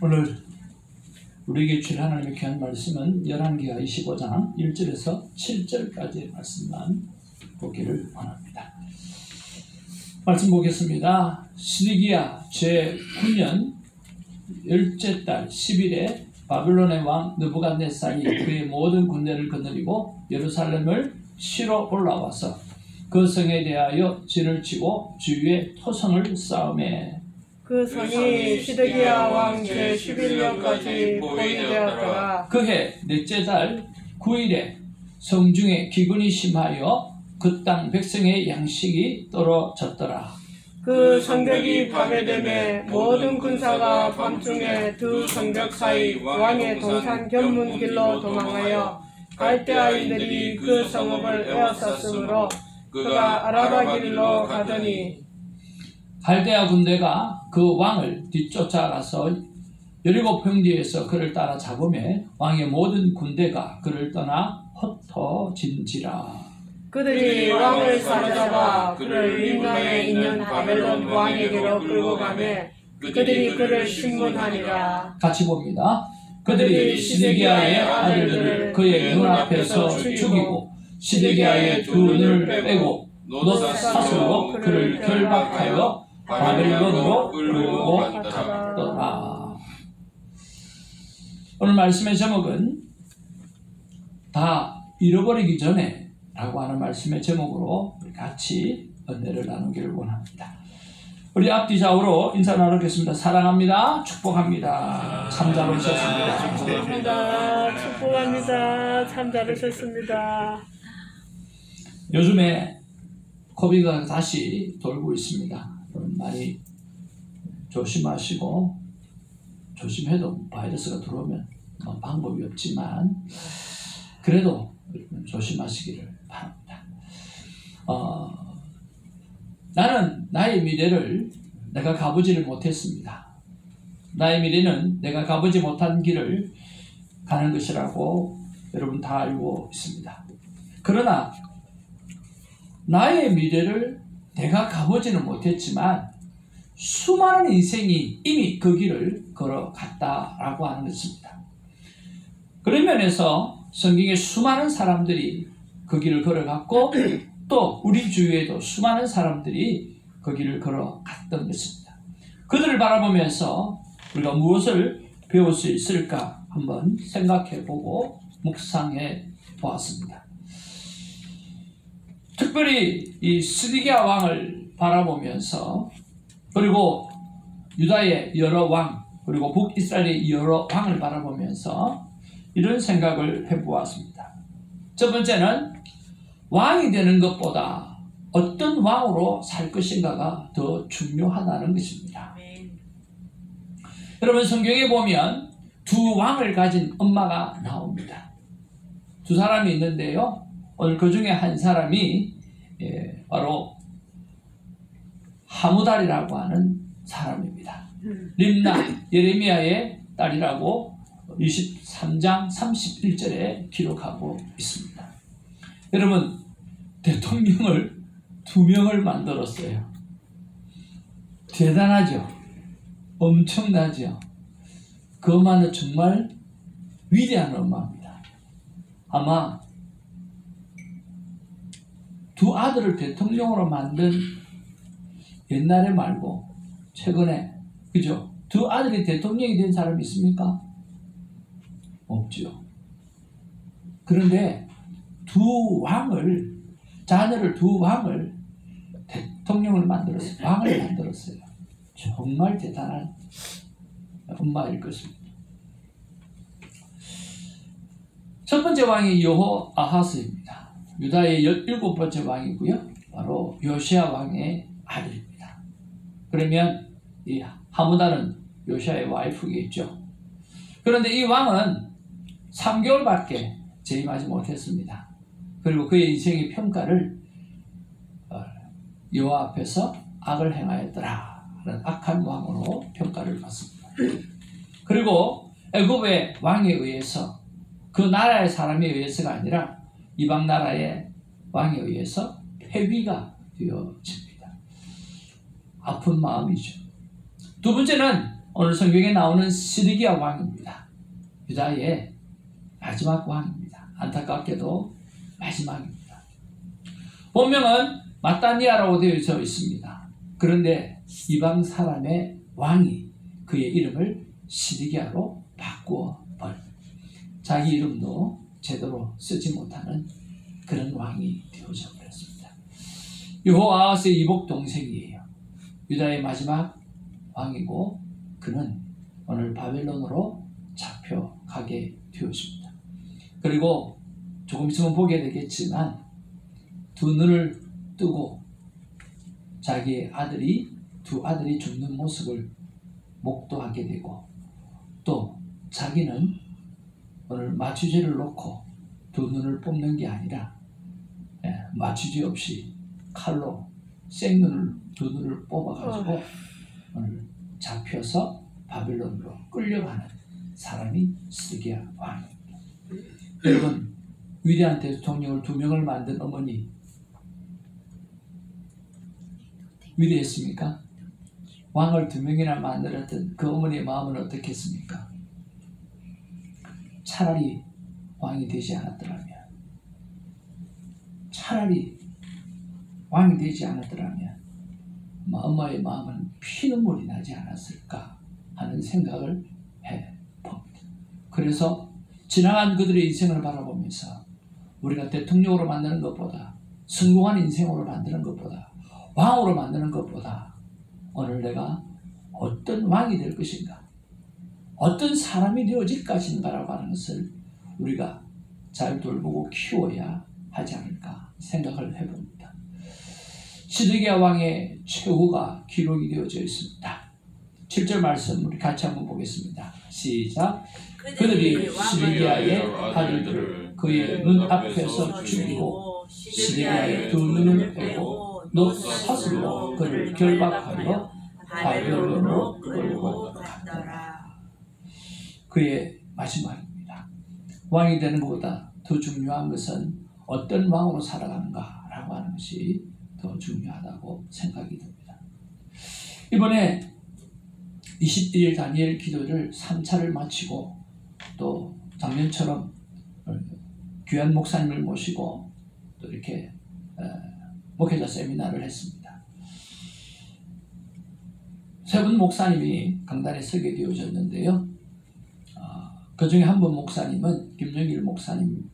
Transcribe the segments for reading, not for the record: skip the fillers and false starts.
오늘 우리에게 주신 하나님의 귀한 말씀은 열왕기하 25장 1절에서 7절까지의 말씀만 보기를 원합니다. 말씀 보겠습니다. 시드기야 제9년 10째 달 10일에 바벨론의 왕 느부갓네살이 그의 모든 군대를 거느리고 예루살렘을 치러 올라와서 그 성에 대하여 진을 치고 주위에 토성을 쌓음에 그 성이 시드기야 왕 제11년까지 포위되었더라. 그해 넷째 달 9일에 성중에 기근이 심하여 그 땅 백성의 양식이 떨어졌더라. 그 성벽이 파괴됨에 모든 군사가 밤중에 두 성벽 사이 왕의 동산 견문길로 도망하여 갈대아인들이 그 성읍을 에워쌌으므로 그가 아라바 길로 가더니 갈대아 군대가 그 왕을 뒤쫓아가서 여리고 평지에서 그를 따라 잡음에 왕의 모든 군대가 그를 떠나 흩어진지라. 그들이 왕을 사로잡아 그를 림나에 있는 바벨론 왕에게로 끌고 가매 그들이 그를 신문하니라. 같이 봅니다. 그들이 시드기야의 아들들을 그의 눈앞에서 죽이고 시드기야의 두 눈을 빼고 놋사슬로 그를 결박하여 바벨론으로 끌고 갔더라. 오늘 말씀의 제목은 다 잃어버리기 전에 라고 하는 말씀의 제목으로 우리 같이 은혜를 나누기를 원합니다. 우리 앞뒤 좌우로 인사 나누겠습니다. 사랑합니다. 축복합니다. 참 잘 오셨습니다. 축복합니다. 축복합니다. 참 잘 오셨습니다. 요즘에 코비드가 다시 돌고 있습니다. 많이 조심하시고, 조심해도 바이러스가 들어오면 방법이 없지만 그래도 조심하시기를 바랍니다. 나는 나의 미래를 내가 가보지를 못했습니다. 나의 미래는 내가 가보지 못한 길을 가는 것이라고 여러분 다 알고 있습니다. 그러나 나의 미래를 내가 가보지는 못했지만 수많은 인생이 이미 그 길을 걸어갔다라고 하는 것입니다. 그런 면에서 성경에 수많은 사람들이 그 길을 걸어갔고 또 우리 주위에도 수많은 사람들이 그 길을 걸어갔던 것입니다. 그들을 바라보면서 우리가 무엇을 배울 수 있을까 한번 생각해보고 묵상해 보았습니다. 특별히 이 시드기야 왕을 바라보면서 그리고 유다의 여러 왕 그리고 북이스라엘의 여러 왕을 바라보면서 이런 생각을 해보았습니다. 첫 번째는 왕이 되는 것보다 어떤 왕으로 살 것인가가 더 중요하다는 것입니다. 여러분 성경에 보면 두 왕을 가진 엄마가 나옵니다. 두 사람이 있는데요. 오늘 그 중에 한 사람이 바로 하무달이라고 하는 사람입니다. 림나 예레미야의 딸이라고 23장 31절에 기록하고 있습니다. 여러분 대통령을 2명을 만들었어요. 대단하죠? 엄청나죠? 그 엄마는 정말 위대한 엄마입니다. 아마 두 아들을 대통령으로 만든 옛날에 말고 최근에 그죠? 두 아들이 대통령이 된 사람이 있습니까? 없죠. 그런데 자녀를 두 왕을 대통령을 만들었어요. 왕을 만들었어요. 정말 대단한 엄마일 것입니다. 첫 번째 왕이 여호아하스입니다. 유다의 17번째 왕이고요. 바로 요시야 왕의 아들입니다. 그러면 이 하무달은 요시야의 와이프겠죠. 그런데 이 왕은 3개월밖에 재임하지 못했습니다. 그리고 그의 인생의 평가를 여호와 앞에서 악을 행하였더라 라는 악한 왕으로 평가를 받습니다. 그리고 애굽의 왕에 의해서 그 나라의 사람에 의해서가 아니라 이방 나라의 왕에 의해서 폐위가 되어집니다. 아픈 마음이죠. 두 번째는 오늘 성경에 나오는 시드기야 왕입니다. 유다의 마지막 왕입니다. 안타깝게도 마지막입니다. 본명은 마따니아라고 되어져 있습니다. 그런데 이방 사람의 왕이 그의 이름을 시드기야로 바꾸어 버립니다. 자기 이름도 제대로 쓰지 못하는 그런 왕이 되어져 버렸습니다. 여호아하스의 이복 동생이에요. 유다의 마지막 왕이고 그는 오늘 바벨론으로 잡혀가게 되었습니다. 그리고 조금 있으면 보게 되겠지만 두 눈을 뜨고 자기의 두 아들이 죽는 모습을 목도하게 되고 또 자기는 오늘 마취제를 놓고 두 눈을 뽑는 게 아니라 마취제 없이 칼로 생눈을 두 눈을 뽑아가지고 오늘 잡혀서 바벨론으로 끌려가는 사람이 시드기야 왕입니다. 여러분, 위대한 대통령을 2명을 만든 어머니 위대했습니까? 왕을 2명이나 만들었던 그 어머니의 마음은 어떻겠습니까? 차라리 왕이 되지 않았더라면, 엄마의 마음은 피눈물이 나지 않았을까 하는 생각을 해봅니다. 그래서 지나간 그들의 인생을 바라보면서 우리가 대통령으로 만드는 것보다, 성공한 인생으로 만드는 것보다, 왕으로 만드는 것보다 오늘 내가 어떤 왕이 될 것인가, 어떤 사람이 되어질 것인가라고 하는 것을 우리가 잘 돌보고 키워야 하지 않을까 생각을 해봅니다. 시드기야 왕의 최후가 기록이 되어져 있습니다. 7절 말씀 우리 같이 한번 보겠습니다. 시작. 그들이 시드기야의 아들들을 그의 눈앞에서 죽이고 시드기야의 2눈을 빼고 놋 사슬로 그를 결박하여 바벨론으로 끌고 갔더라. 그의 마지막입니다. 왕이 되는 것보다 더 중요한 것은 어떤 왕으로 살아가는가라고 하는 것이 더 중요하다고 생각이 듭니다. 이번에 21일 다니엘 기도를 3차를 마치고 또 작년처럼 귀한 목사님을 모시고 또 이렇게 목회자 세미나를 했습니다. 3분 목사님이 강단에 서게 되어졌는데요. 그 중에 한 분 목사님은 김정일 목사님,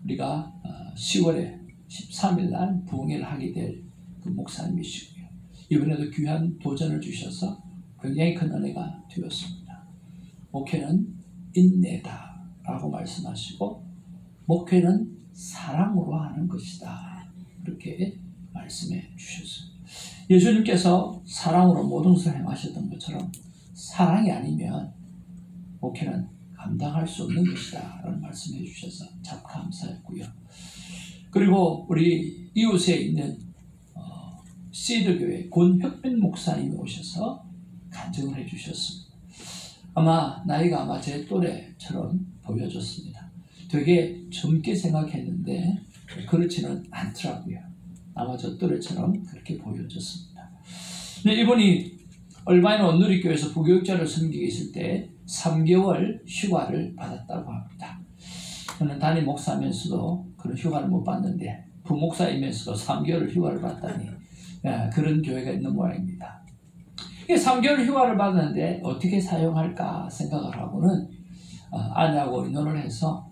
우리가 10월에 13일 날 부흥회를 하게 될 그 목사님이시고요. 이번에도 귀한 도전을 주셔서 굉장히 큰 은혜가 되었습니다. 목회는 인내다 라고 말씀하시고 목회는 사랑으로 하는 것이다 그렇게 말씀해 주셨습니다. 예수님께서 사랑으로 모든 것을 행하셨던 것처럼 사랑이 아니면 목회는 감당할 수 없는 것이다 라는 말씀해 주셔서 참 감사했고요. 그리고 우리 이웃에 있는 시드교회 권혁빈 목사님이 오셔서 간증을 해 주셨습니다. 나이가 제 또래처럼 보여졌습니다. 되게 젊게 생각했는데 그렇지는 않더라고요. 저 또래처럼 그렇게 보여졌습니다. 근데 이분이 얼마 전 온누리교회에서 부교육자를 섬기고 있을 때 3개월 휴가를 받았다고 합니다. 저는 담임 목사면서도 그런 휴가를 못 받는데 부목사이면서도 3개월 휴가를 받다니 그런 교회가 있는 모양입니다. 3개월 휴가를 받았는데 어떻게 사용할까 생각을 하고는 아내하고 의논을 해서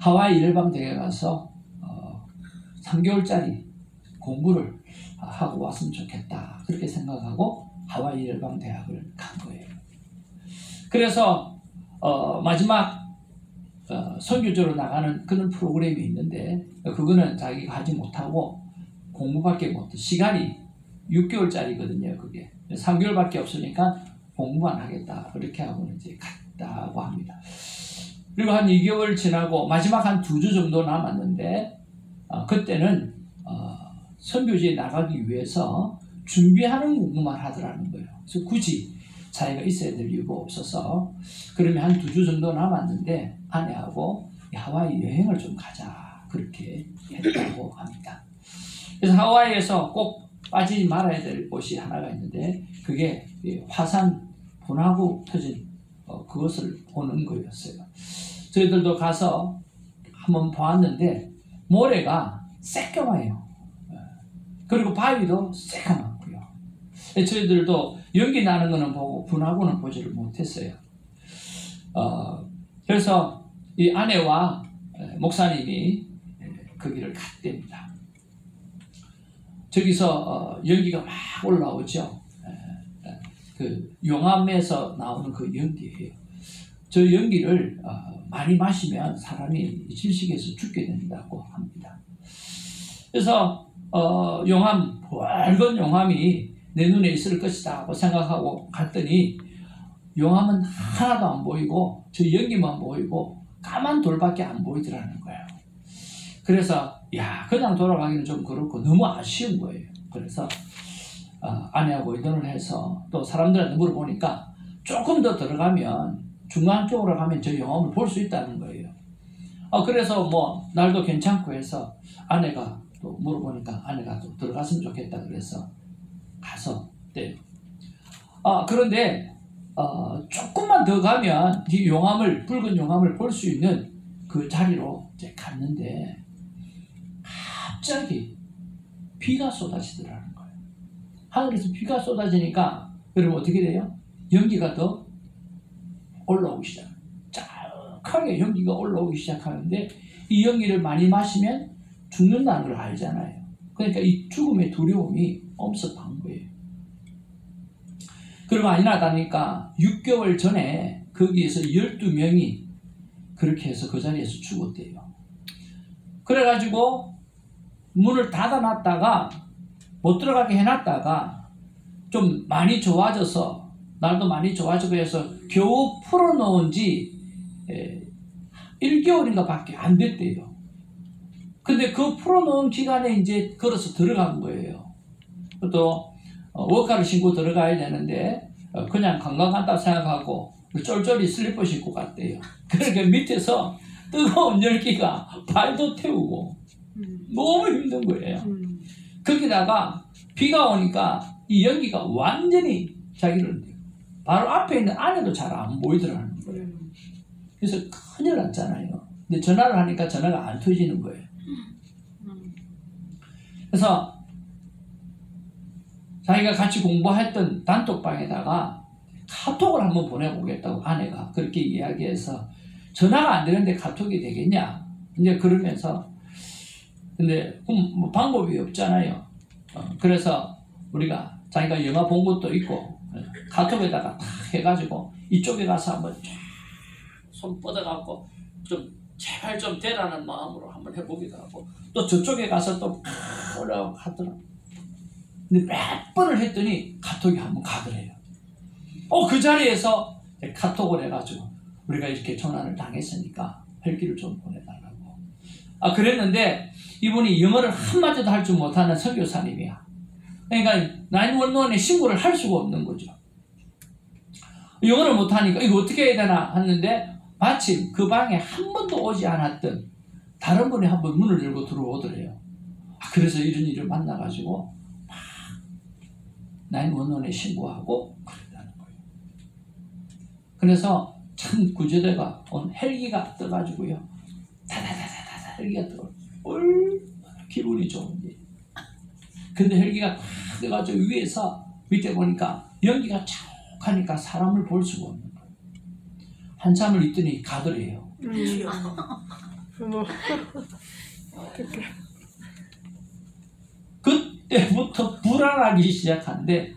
하와이 일방대에 가서 3개월짜리 공부를 하고 왔으면 좋겠다 그렇게 생각하고 하와이 일방대학을 간 거예요. 그래서 마지막 선교조로 나가는 그런 프로그램이 있는데 그거는 자기가 하지 못하고 공부밖에 못해. 시간이 6개월짜리거든요. 그게 3개월밖에 없으니까 공부만 하겠다 그렇게 하고 이제 갔다고 합니다. 그리고 한 2개월 지나고 마지막 한 2주 정도 남았는데 그때는 선교지에 나가기 위해서 준비하는 공부만 하더라는 거예요. 그래서 굳이 자기가 있어야 될 이유가 없어서 그러면 한 2주 정도 남았는데 아내하고 하와이 여행을 좀 가자 그렇게 했다고 합니다. 그래서 하와이에서 꼭 빠지지 말아야 될 곳이 하나가 있는데 그게 화산 분하고 터진 그것을 보는 거였어요. 저희들도 가서 한번 보았는데 모래가 새까마요. 그리고 바위도 새까맣고요. 저희들도 연기 나는 거는 보고 분하고는 보지를 못했어요. 그래서 이 아내와 목사님이 거기를 갔답니다. 저기서 연기가 막 올라오죠. 그 용암에서 나오는 그 연기예요. 저 연기를 많이 마시면 사람이 질식해서 죽게 된다고 합니다. 그래서 용암, 붉은 용암이 내 눈에 있을 것이다 하고 생각하고 갔더니 용암은 하나도 안 보이고 저 연기만 보이고 까만 돌밖에 안 보이더라는 거예요. 그래서 그냥 돌아가기는 좀 그렇고 너무 아쉬운 거예요. 그래서 아내하고 의논을 해서 또 사람들한테 물어보니까 조금 더 들어가면 중간 쪽으로 가면 저 용암을 볼 수 있다는 거예요. 그래서 뭐 날도 괜찮고 해서 아내가 또 물어보니까 아내가 또 들어갔으면 좋겠다 그래서 가서 떼요. 그런데 조금만 더 가면 이 용암을, 붉은 용암을 볼 수 있는 그 자리로 이제 갔는데 갑자기 비가 쏟아지더라는 거예요. 하늘에서 비가 쏟아지니까 여러분 어떻게 돼요? 연기가 더 올라오기 시작해요. 쫙하게 연기가 올라오기 시작하는데 이 연기를 많이 마시면 죽는다는 걸 알잖아요. 그러니까 이 죽음의 두려움이 엄습한 거예요. 그리고 아니나 다르니까 6개월 전에 거기에서 12명이 그렇게 해서 그 자리에서 죽었대요. 그래가지고 문을 닫아놨다가 못 들어가게 해놨다가 좀 많이 좋아져서 날도 많이 좋아지고 해서 겨우 풀어놓은 지 1개월인가 밖에 안 됐대요. 근데 그 풀어놓은 기간에 이제 걸어서 들어간 거예요. 또 워카를 신고 들어가야 되는데 그냥 관광 간다고 생각하고 쫄쫄이 슬리퍼 신고 갔대요. 그러니까 밑에서 뜨거운 열기가 발도 태우고 너무 힘든 거예요. 거기다가 비가 오니까 이 연기가 완전히 자기를 바로 앞에 있는 아내도 잘 안 보이더라는 거예요. 그래서 큰일 났잖아요. 근데 전화를 하니까 전화가 안 터지는 거예요. 그래서 자기가 같이 공부했던 단톡방에다가 카톡을 한번 보내보겠다고 아내가 그렇게 이야기해서 전화가 안 되는데 카톡이 되겠냐? 이제 그러면서 근데 뭐 방법이 없잖아요. 그래서 우리가 자기가 영화 본 것도 있고 카톡에다가 탁 해가지고 이쪽에 가서 한번 쫙 손 뻗어갖고 좀 제발 좀 되라는 마음으로 한번 해보기도 하고 또 저쪽에 가서 또 올라가고 하더라고. 근데 몇 번을 했더니 카톡이 한번 가더래요. 그 자리에서 카톡을 해가지고 우리가 이렇게 전화를 당했으니까 헬기를 좀 보내달라고. 그랬는데 이분이 영어를 한마디도 할 줄 못하는 선교사님이야. 그러니까 911에 신고를 할 수가 없는 거죠. 영어를 못하니까 이거 어떻게 해야 되나 했는데 마침 그 방에 한 번도 오지 않았던 다른 분이 한 번 문을 열고 들어오더래요. 그래서 이런 일을 만나가지고 막 911에 신고하고 그랬다는 거예요. 그래서 참 구조대가 온 헬기가 떠가지고요. 다다다다다 헬기가 떠. 얼마나 기분이 좋은지. 근데 헬기가 탁 떠가지고 위에서 밑에 보니까 연기가 쫙 하니까 사람을 볼 수가 없는 거예요. 한참을 있더니 가더래요. 그때부터 불안하기 시작한데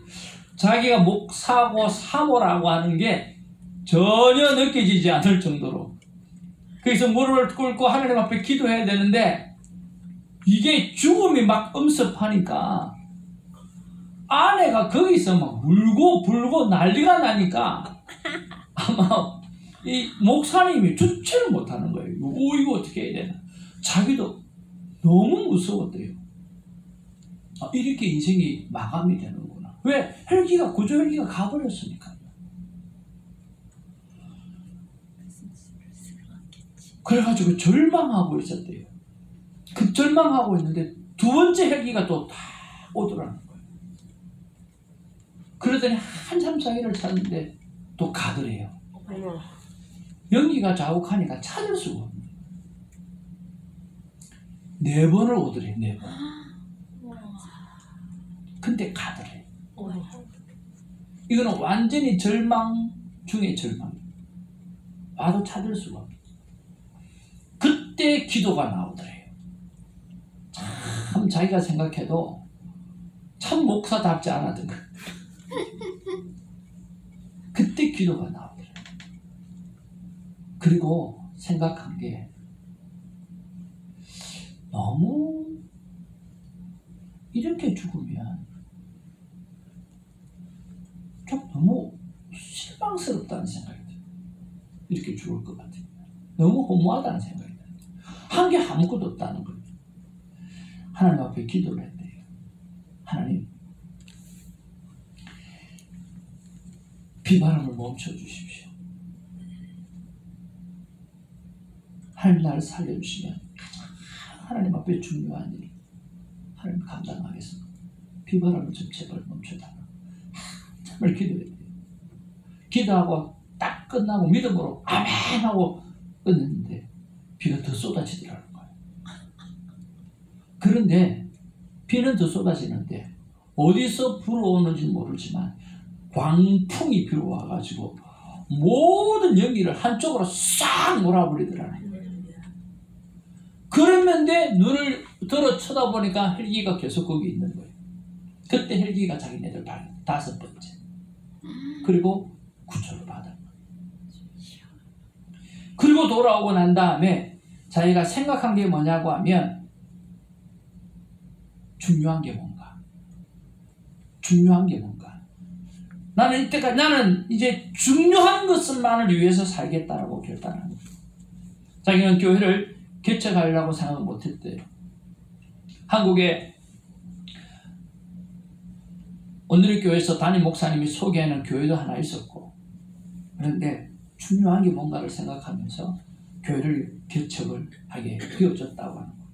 자기가 목사고 사모라고 하는 게 전혀 느껴지지 않을 정도로 그래서 무릎을 꿇고 하나님 앞에 기도해야 되는데 이게 죽음이 막 엄습하니까 아내가 거기서 막 울고 불고 난리가 나니까 아마 이 목사님이 주체를 못하는 거예요. 이거 어떻게 해야 되나. 자기도 너무 무서웠대요. 이렇게 인생이 마감이 되는구나. 왜? 구조 헬기가 가버렸으니까요. 그래가지고 절망하고 있었대요. 그 절망하고 있는데 두 번째 헬기가 또 다 오더라는 거예요. 그러더니 한참 사이를 찾는데 또 가더래요. 어머. 연기가 자욱하니까 찾을 수가 없네. 4번을 오더래, 4번. 근데 가더래. 이거는 완전히 절망 중에 절망. 와도 찾을 수가 없네. 그때 기도가 나오더래요. 참 자기가 생각해도 참 목사답지 않았던 거. 그때 기도가 나오더래요. 그리고 생각한 게 너무 이렇게 죽으면 좀 너무 실망스럽다는 생각이 들어요. 이렇게 죽을 것 같아요. 너무 허무하다는 생각이 들어요. 한 게 아무것도 없다는 거예요. 하나님 앞에 기도를 했대요. 하나님, 비바람을 멈춰주십시오. 하나님 나를 살려주시면 하나님 앞에 중요한 일 하나님 감당하겠습니다. 비바람을 좀 제발 멈춰달라. 정말 기도했대요. 기도하고 딱 끝나고 믿음으로 아멘 하고 끝냈는데 비가 더 쏟아지더라는 거예요. 그런데 비는 더 쏟아지는데 어디서 불어오는지 모르지만 광풍이 비로 와가지고 모든 연기를 한쪽으로 싹 몰아버리더라는 거예요. 그랬는데 눈을 들어 쳐다보니까 헬기가 계속 거기 있는 거예요. 그때 헬기가 자기네들 5번째. 그리고 구조를 받은 거예요. 그리고 돌아오고 난 다음에 자기가 생각한 게 뭐냐고 하면 중요한 게 뭔가. 중요한 게 뭔가. 나는 이때까지 나는 이제 중요한 것만을 위해서 살겠다라고 결단한 거예요. 자기는 교회를 개척하려고 생각을 못했대요. 한국에 오늘의 교회에서 담임 목사님이 소개하는 교회도 하나 있었고, 그런데 중요한 게 뭔가를 생각하면서 교회를 개척을 하게 되어졌다고 하는 거예요.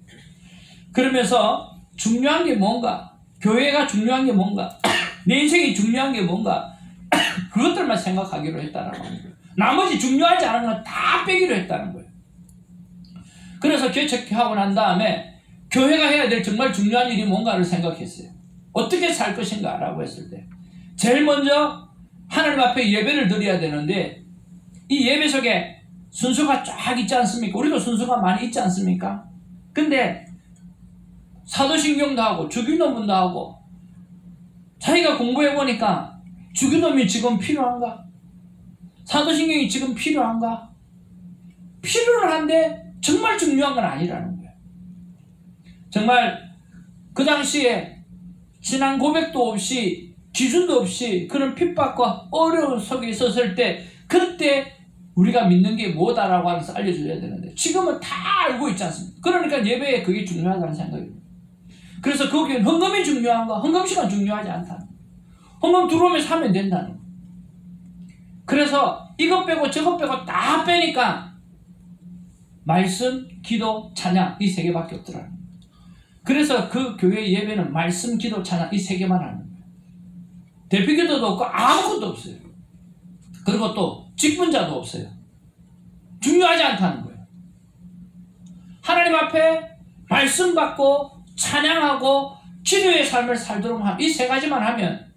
그러면서 중요한 게 뭔가, 교회가 중요한 게 뭔가, 내 인생이 중요한 게 뭔가, 그것들만 생각하기로 했다는 거예요. 나머지 중요하지 않은 건 다 빼기로 했다는 거예요. 그래서 개척하고 난 다음에 교회가 해야 될 정말 중요한 일이 뭔가를 생각했어요. 어떻게 살 것인가 라고 했을 때 제일 먼저 하나님 앞에 예배를 드려야 되는데 이 예배 속에 순서가 쫙 있지 않습니까? 우리도 순서가 많이 있지 않습니까? 근데 사도신경도 하고 주기도문도 하고 자기가 공부해보니까 주기도문이 지금 필요한가? 사도신경이 지금 필요한가? 필요는 한데 정말 중요한 건 아니라는 거예요. 정말 그 당시에 신앙 고백도 없이 기준도 없이 그런 핍박과 어려움 속에 있었을 때 그때 우리가 믿는 게 뭐다라고 하면서 알려줘야 되는데 지금은 다 알고 있지 않습니까? 그러니까 예배에 그게 중요하다는 생각입니다. 그래서 거기는 헌금이 중요한가? 헌금 시간 중요하지 않다는 거예요. 헌금 들어오면서 하면 된다는 거예요. 그래서 이것 빼고 저것 빼고 다 빼니까 말씀, 기도, 찬양 이 3개밖에 없더라는 거예요. 그래서 그 교회 예배는 말씀, 기도, 찬양 이 3개만 하는 거예요. 대표기도도 없고 아무것도 없어요. 그리고 또 직분자도 없어요. 중요하지 않다는 거예요. 하나님 앞에 말씀 받고 찬양하고 기도의 삶을 살도록 하면 이 3가지만 하면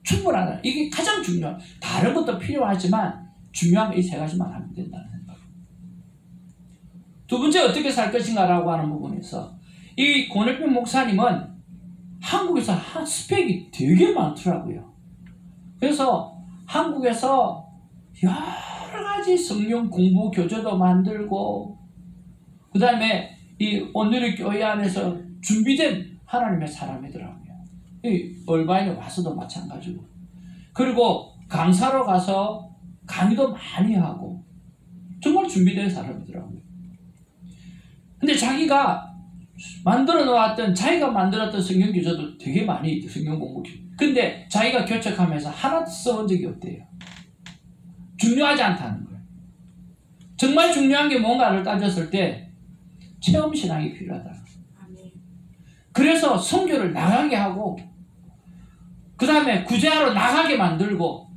충분하다. 이게 가장 중요한. 다른 것도 필요하지만 중요한 게 이 3가지만 하면 된다는 생각. 두 번째 어떻게 살 것인가라고 하는 부분에서 이 권혁빈 목사님은 한국에서 스펙이 되게 많더라고요. 그래서 한국에서 여러 가지 성령 공부 교재도 만들고 그 다음에 이 오늘의 교회 안에서 준비된 하나님의 사람이더라고요. 이 얼바인에 와서도 마찬가지고 그리고 강사로 가서 강의도 많이 하고 정말 준비된 사람이더라고요. 근데 자기가 만들어 놓았던 자기가 만들었던 성경 교재도 되게 많이 있대요. 성경 공부 교재. 근데 자기가 개척하면서 하나도 써본 적이 없대요. 중요하지 않다는 거예요. 정말 중요한 게 뭔가를 따졌을 때 체험신앙이 필요하다. 그래서 선교를 나가게 하고 그 다음에 구제하러 나가게 만들고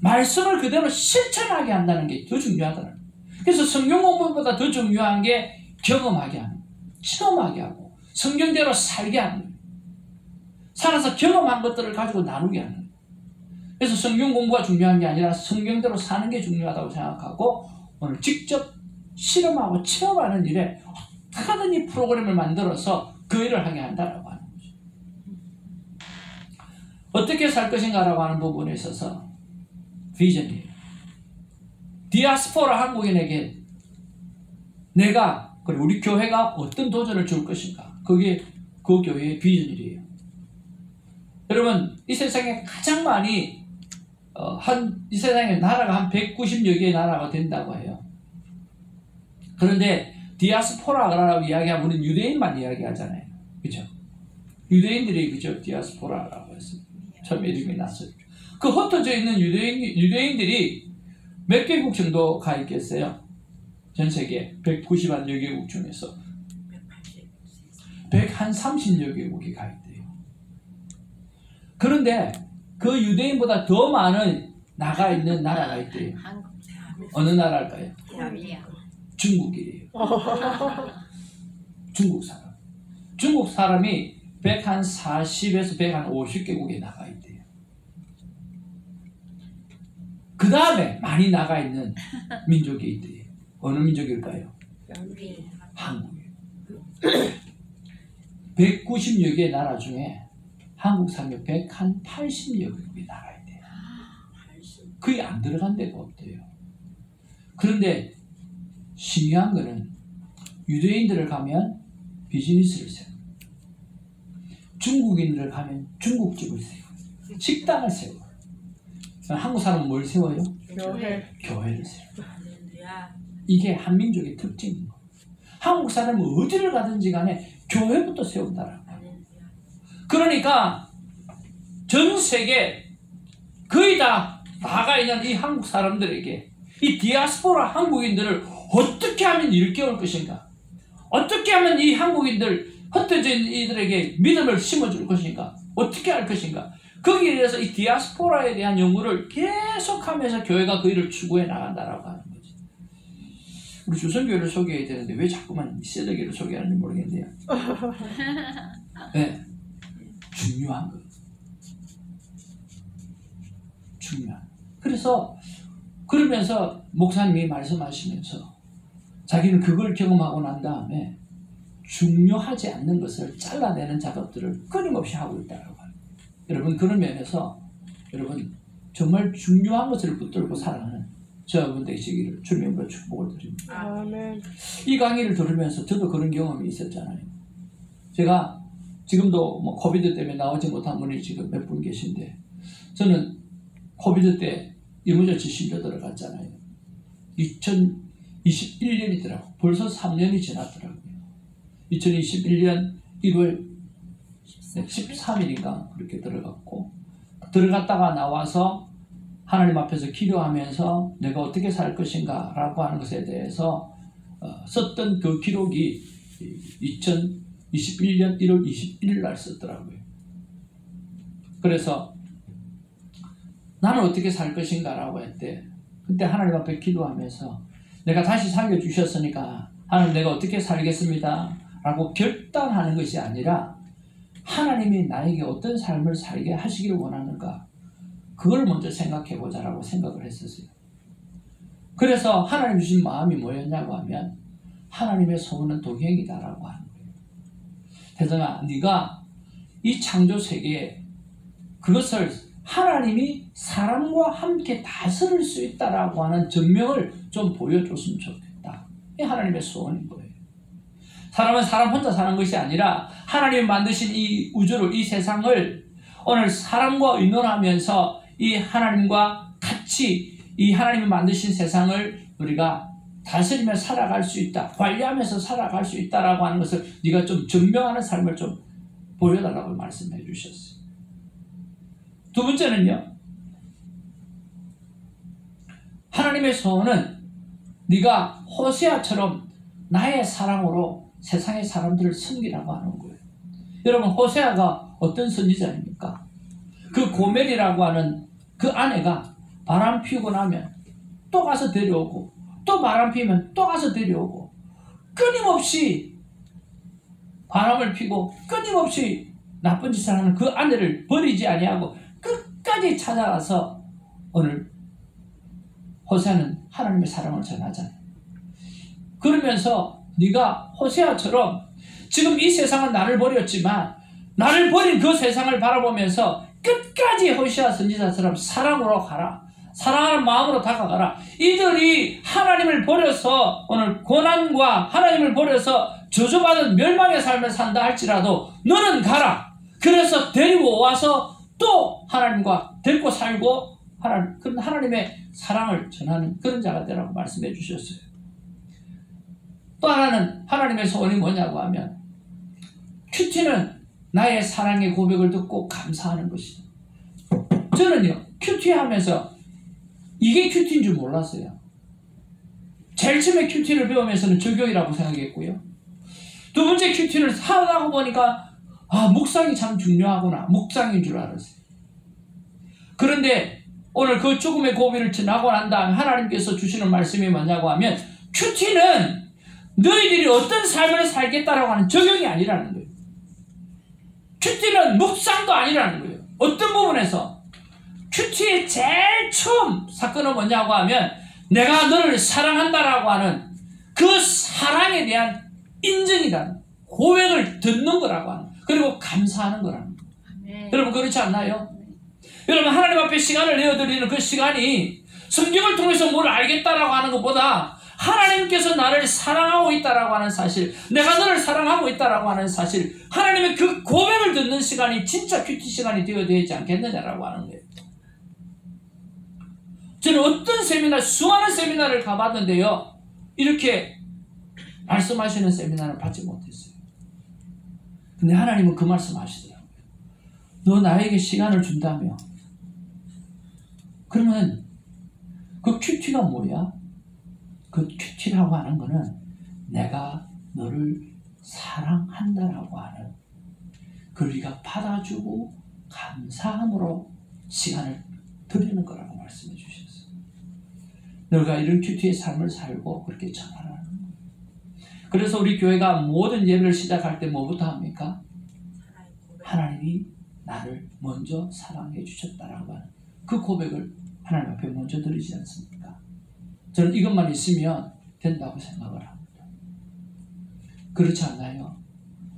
말씀을 그대로 실천하게 한다는 게 더 중요하더라고요. 그래서 성경 공부보다 더 중요한 게 경험하게 하는, 체험하게 하고 성경대로 살게 하는 거예요. 살아서 경험한 것들을 가지고 나누게 하는 거예요. 그래서 성경 공부가 중요한 게 아니라 성경대로 사는 게 중요하다고 생각하고 오늘 직접 실험하고 체험하는 일에 어떻게든 이 프로그램을 만들어서 그 일을 하게 한다라고 하는 거죠. 어떻게 살 것인가라고 하는 부분에 있어서 비전이에요. 디아스포라 한국인에게 내가 그리고 우리 교회가 어떤 도전을 줄 것인가, 그게 그 교회의 비전이에요. 여러분, 이 세상에 가장 많이 이 세상에 나라가 한 190여 개의 나라가 된다고 해요. 그런데 디아스포라라고 이야기하면 우리는 유대인만 이야기하잖아요. 그죠? 유대인들이 그죠? 디아스포라라고 해서 처음 이름이 났어요. 그 흩어져 있는 유대인들이 몇 개국 정도 가 있겠어요? 전 세계 190여 개국 중에서 130여 개국이 가 있대요. 그런데 그 유대인보다 더 많은 나가 있는 나라가 있대요. 어느 나라일까요? 중국이에요. 중국 사람. 중국 사람이 140에서 150개국에 나가 있대요. 그 다음에 많이 나가 있는 민족이 있대요. 어느 민족일까요? 한국이에요. 190여 개의 나라 중에 한국 사람이 180여 개국에 나가 있대요. 그게 안 들어간 데가 없대요. 그런데 신기한 거는 유대인들을 가면 비즈니스를 세워, 중국인들을 가면 중국집을 세워, 식당을 세워. 한국 사람은 뭘 세워요? 교회를 세워. 이게 한민족의 특징인 거예요. 한국 사람은 어디를 가든지 간에 교회부터 세운다라는 거예요. 그러니까 전 세계 거의 다 나가 있는 이 한국 사람들에게 이 디아스포라 한국인들을 어떻게 하면 일깨울 것인가, 어떻게 하면 이 한국인들 흩어진 이들에게 믿음을 심어줄 것인가, 어떻게 할 것인가, 거기에 대해서 이 디아스포라에 대한 연구를 계속하면서 교회가 그 일을 추구해 나간다라고 하는 거지. 우리 조선교회를 소개해야 되는데 왜 자꾸만 세대교회를 소개하는지 모르겠네요. 네, 중요한 거, 중요한. 그래서 그러면서 목사님이 말씀하시면서 자기는 그걸 경험하고 난 다음에 중요하지 않는 것을 잘라내는 작업들을 끊임없이 하고 있다고 합니다. 여러분, 그런 면에서 여러분 정말 중요한 것을 붙들고 살아가는 저여러분 되시기를 주님으로 축복을 드립니다. 아멘. 이 강의를 들으면서 저도 그런 경험이 있었잖아요. 제가 지금도 뭐 코비드 때문에 나오지 못한 분이 지금 몇 분 계신데, 저는 코비드 때 이무저치 신조 들어갔잖아요. 2021년이더라고. 벌써 3년이 지났더라고요. 2021년 1월 13일인가 그렇게 들어갔고, 들어갔다가 나와서 하나님 앞에서 기도하면서 내가 어떻게 살 것인가 라고 하는 것에 대해서 썼던 그 기록이 2021년 1월 21일 날 썼더라고요. 그래서 나는 어떻게 살 것인가 라고 했대. 그때 하나님 앞에 기도하면서 내가 다시 살려주셨으니까 하나님 내가 어떻게 살겠습니다 라고 결단하는 것이 아니라 하나님이 나에게 어떤 삶을 살게 하시기를 원하는가, 그걸 먼저 생각해보자 라고 생각을 했었어요. 그래서 하나님 주신 마음이 뭐였냐고 하면 하나님의 소원은 동행이다 라고 하는 거예요. 태정아, 네가 이 창조 세계에 그것을 하나님이 사람과 함께 다스릴 수 있다라고 하는 증명을 좀 보여줬으면 좋겠다. 이게 하나님의 소원인 거예요. 사람은 사람 혼자 사는 것이 아니라 하나님이 만드신 이 우주를, 이 세상을 오늘 사람과 의논하면서 이 하나님과 같이 이 하나님이 만드신 세상을 우리가 다스리며 살아갈 수 있다, 관리하면서 살아갈 수 있다라고 하는 것을 네가 좀 증명하는 삶을 좀 보여달라고 말씀해 주셨어요. 두 번째는요, 하나님의 소원은 네가 호세아처럼 나의 사랑으로 세상의 사람들을 섬기라고 하는 거예요. 여러분, 호세아가 어떤 선지자입니까? 그 고멜이라고 하는 그 아내가 바람 피우고 나면 또 가서 데려오고, 또 바람 피우면 또 가서 데려오고, 끊임없이 바람을 피고 끊임없이 나쁜 짓을 하는 그 아내를 버리지 아니하고 끝까지 찾아가서 오늘 호세아는 하나님의 사랑을 전하잖아요. 그러면서 네가 호세아처럼 지금 이 세상은 나를 버렸지만 나를 버린 그 세상을 바라보면서 끝까지 호세아 선지자처럼 사랑으로 가라. 사랑하는 마음으로 다가가라. 이들이 하나님을 버려서 오늘 고난과 하나님을 버려서 저주받은 멸망의 삶을 산다 할지라도 너는 가라. 그래서 데리고 와서 또 하나님과 데리고 살고 그런 하나님의 사랑을 전하는 그런 자가 되라고 말씀해 주셨어요. 또 하나는 하나님의 소원이 뭐냐고 하면 큐티는 나의 사랑의 고백을 듣고 감사하는 것이다. 저는요 큐티하면서 이게 큐티인 줄 몰랐어요. 제일 처음에 큐티를 배우면서는 적용이라고 생각했고요. 두 번째 큐티를 하고 보니까 묵상이 참 중요하구나. 묵상인 줄 알았어요. 그런데 오늘 그 죽음의 고비를 지나고 난 다음에 하나님께서 주시는 말씀이 뭐냐고 하면 큐티는 너희들이 어떤 삶을 살겠다라고 하는 적용이 아니라는 거예요. 큐티는 묵상도 아니라는 거예요. 어떤 부분에서 큐티의 제일 처음 사건은 뭐냐고 하면 내가 너를 사랑한다라고 하는 그 사랑에 대한 인정이다. 고백을 듣는 거라고 하는 그리고 감사하는 거라는 거예요. 네. 여러분 그렇지 않나요? 네. 여러분 하나님 앞에 시간을 내어드리는 그 시간이 성경을 통해서 뭘 알겠다라고 하는 것보다 하나님께서 나를 사랑하고 있다라고 하는 사실, 내가 너를 사랑하고 있다라고 하는 사실, 하나님의 그 고백을 듣는 시간이 진짜 큐티 시간이 되어야 되지 않겠느냐라고 하는 거예요. 저는 어떤 세미나, 수많은 세미나를 가봤는데요, 이렇게 말씀하시는 세미나를 받지 못했어요. 근데 하나님은 그 말씀 하시더라고요. 너 나에게 시간을 준다며. 그러면 그 큐티가 뭐야? 그 큐티라고 하는 거는 내가 너를 사랑한다라고 하는 그걸 우리가 받아주고 감사함으로 시간을 드리는 거라고 말씀해 주셨어요. 너가 이런 큐티의 삶을 살고 그렇게 전하라는 거예요. 그래서 우리 교회가 모든 예배를 시작할 때 뭐부터 합니까? 하나님이 나를 먼저 사랑해 주셨다라고 하는 그 고백을 하나님 앞에 먼저 드리지 않습니까? 저는 이것만 있으면 된다고 생각을 합니다. 그렇지 않나요?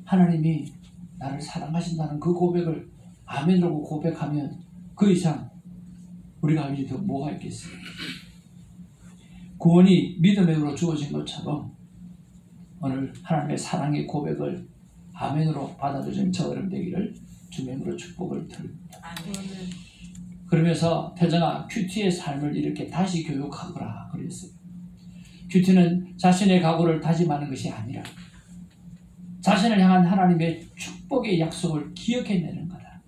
하나님이 나를 사랑하신다는 그 고백을 아멘으로 고백하면 그 이상 우리가 할 일이 더 뭐가 있겠어요? 구원이 믿음의 으로 주어진 것처럼 오늘 하나님의 사랑의 고백을 아멘으로 받아들이는 저 여러분 되기를 주님으로 축복을 드립니다. 아멘. 그러면서 태정아 큐티의 삶을 이렇게 다시 교육하거라 그랬어요. 큐티는 자신의 각오를 다짐하는 것이 아니라 자신을 향한 하나님의 축복의 약속을 기억해내는 거다.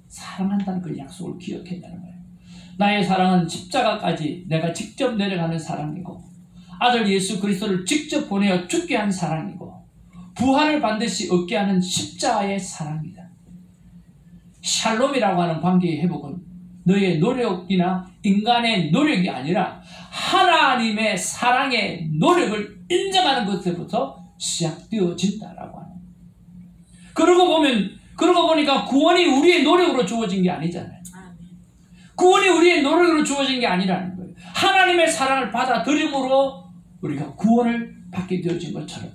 사랑한다는 그 약속을 기억해내는 거예요. 나의 사랑은 십자가까지 내가 직접 내려가는 사랑이고 아들 예수 그리스도를 직접 보내어 죽게 한 사랑이고 부활을 반드시 얻게 하는 십자가의 사랑이다. 샬롬이라고 하는 관계의 회복은 너의 노력이나 인간의 노력이 아니라 하나님의 사랑의 노력을 인정하는 것에부터 시작되어진다라고 하는. 그러고 보니까 구원이 우리의 노력으로 주어진 게 아니잖아요. 구원이 우리의 노력으로 주어진 게 아니라는 거예요. 하나님의 사랑을 받아들임으로 우리가 구원을 받게 되어진 것처럼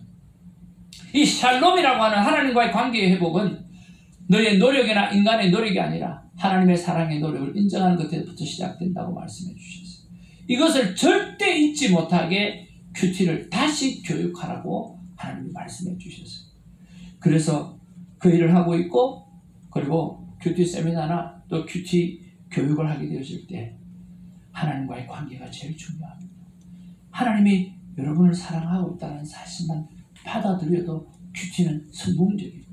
이 샬롬이라고 하는 하나님과의 관계의 회복은 너의 노력이나 인간의 노력이 아니라 하나님의 사랑의 노력을 인정하는 것에부터 시작된다고 말씀해 주셨어요. 이것을 절대 잊지 못하게 큐티를 다시 교육하라고 하나님이 말씀해 주셨어요. 그래서 그 일을 하고 있고 그리고 큐티 세미나나 또 큐티 교육을 하게 되어질 때 하나님과의 관계가 제일 중요합니다. 하나님이 여러분을 사랑하고 있다는 사실만 받아들여도 큐티는 성공적입니다.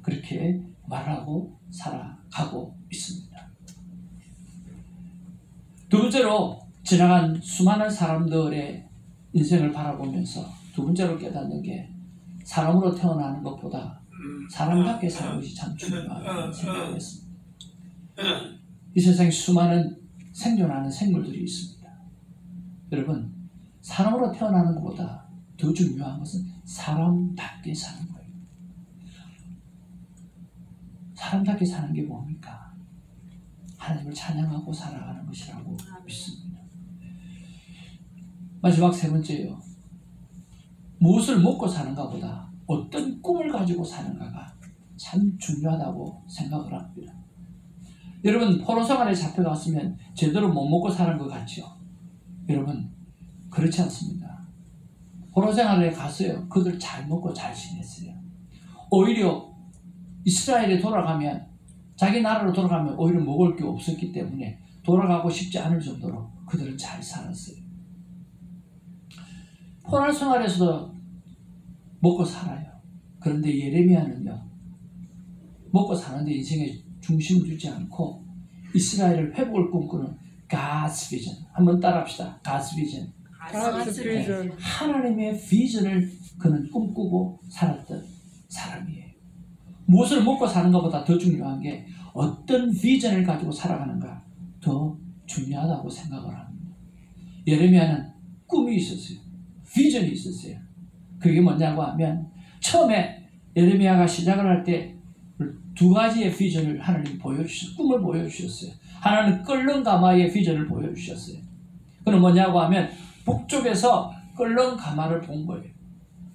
그렇게 말하고 살아가고 있습니다. 두 번째로 지나간 수많은 사람들의 인생을 바라보면서 두 번째로 깨닫는 게 사람으로 태어나는 것보다 사람답게 사는 것이 참 중요하다는 생각을 했습니다. 이 세상에 수많은 생존하는 생물들이 있습니다. 여러분, 사람으로 태어나는 것보다 더 중요한 것은 사람답게 사는 거예요. 사람답게 사는 게 뭡니까? 하나님을 찬양하고 살아가는 것이라고 믿습니다. 마지막 세 번째요. 무엇을 먹고 사는가 보다 어떤 꿈을 가지고 사는가가 참 중요하다고 생각을 합니다. 여러분, 포로생활에 잡혀갔으면 제대로 못 먹고 사는 것 같죠? 여러분, 그렇지 않습니다. 포로생활에 갔어요. 그들 잘 먹고 잘 지냈어요. 오히려 이스라엘에 돌아가면, 자기 나라로 돌아가면 오히려 먹을 게 없었기 때문에 돌아가고 싶지 않을 정도로 그들은 잘 살았어요. 포로생활에서도 먹고 살아요. 그런데 예레미야는요, 먹고 사는데 인생에 중심을 두지 않고 이스라엘을 회복을 꿈꾸는 God's vision. 한번 따라합시다. God's vision. God's vision. 하나님의 비전을 그는 꿈꾸고 살았던 사람이에요. 무엇을 먹고 사는 것보다 더 중요한 게 어떤 비전을 가지고 살아가는가 더 중요하다고 생각을 합니다. 예레미야는 꿈이 있었어요. 비전이 있었어요. 그게 뭐냐고 하면 처음에 예레미야가 시작을 할 때 두 가지의 비전을 하나님이 보여주셨어요. 꿈을 보여주셨어요. 하나는 끓는 가마의 비전을 보여주셨어요. 그건 뭐냐고 하면 북쪽에서 끓는 가마를 본 거예요.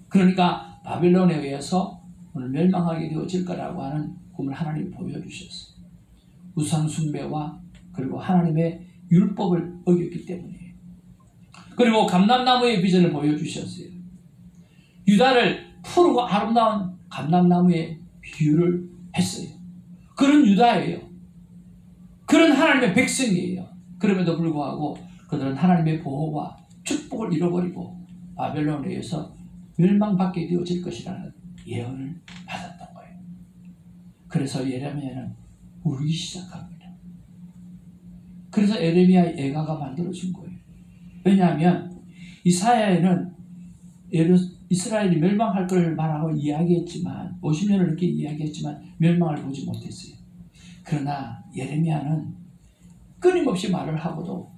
그러니까 바빌론에 의해서 오늘 멸망하게 되어질 거라고 하는 꿈을 하나님이 보여주셨어요. 우상 숭배와 그리고 하나님의 율법을 어겼기 때문이에요. 그리고 감람나무의 비전을 보여주셨어요. 유다를 푸르고 아름다운 감람나무의 비유를 했어요. 그런 유다예요. 그런 하나님의 백성이에요. 그럼에도 불구하고 그들은 하나님의 보호와 축복을 잃어버리고 바벨론에 의해서 멸망받게 되어질 것이라는 예언을 받았던 거예요. 그래서 예레미야는 울기 시작합니다. 그래서 예레미야 예가가 만들어진 거예요. 왜냐하면 이사야에는 이스라엘이 멸망할 걸 말하고 이야기했지만 50년을 이렇게 이야기했지만 멸망을 보지 못했어요. 그러나 예레미야는 끊임없이 말을 하고도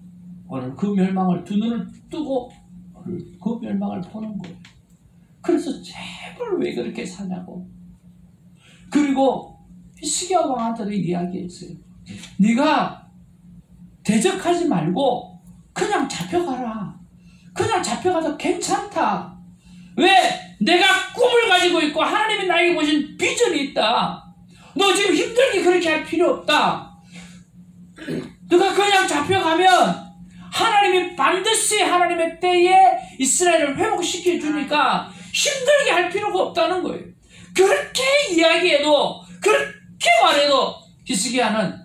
오늘 그 멸망을 두 눈을 뜨고 오늘 그 멸망을 보는 거예요. 그래서 제발 왜 그렇게 사냐고. 그리고 히스기야 왕한테도 이야기했어요. 네가 대적하지 말고 그냥 잡혀가라. 그냥 잡혀가도 괜찮다. 왜? 내가 꿈을 가지고 있고 하나님이 나에게 보신 비전이 있다. 너 지금 힘들게 그렇게 할 필요 없다. 너가 그냥 잡혀가면 하나님이 반드시 하나님의 때에 이스라엘을 회복시켜 주니까 힘들게 할 필요가 없다는 거예요. 그렇게 이야기해도 그렇게 말해도 히스기야는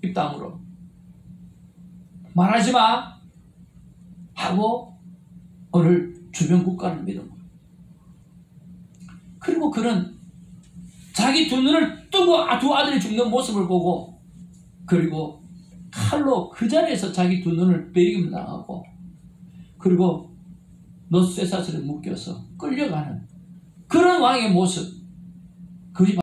입 다물어 말하지 마 하고 오늘 주변 국가를 믿은 거예요. 그리고 그는 자기 두 눈을 뜨고 두 아들이 죽는 모습을 보고 그리고 칼로 그 자리에서 자기 두 눈을 베이김 당하고 그리고 노쇠사슬에 묶여서 끌려가는 그런 왕의 모습, 그리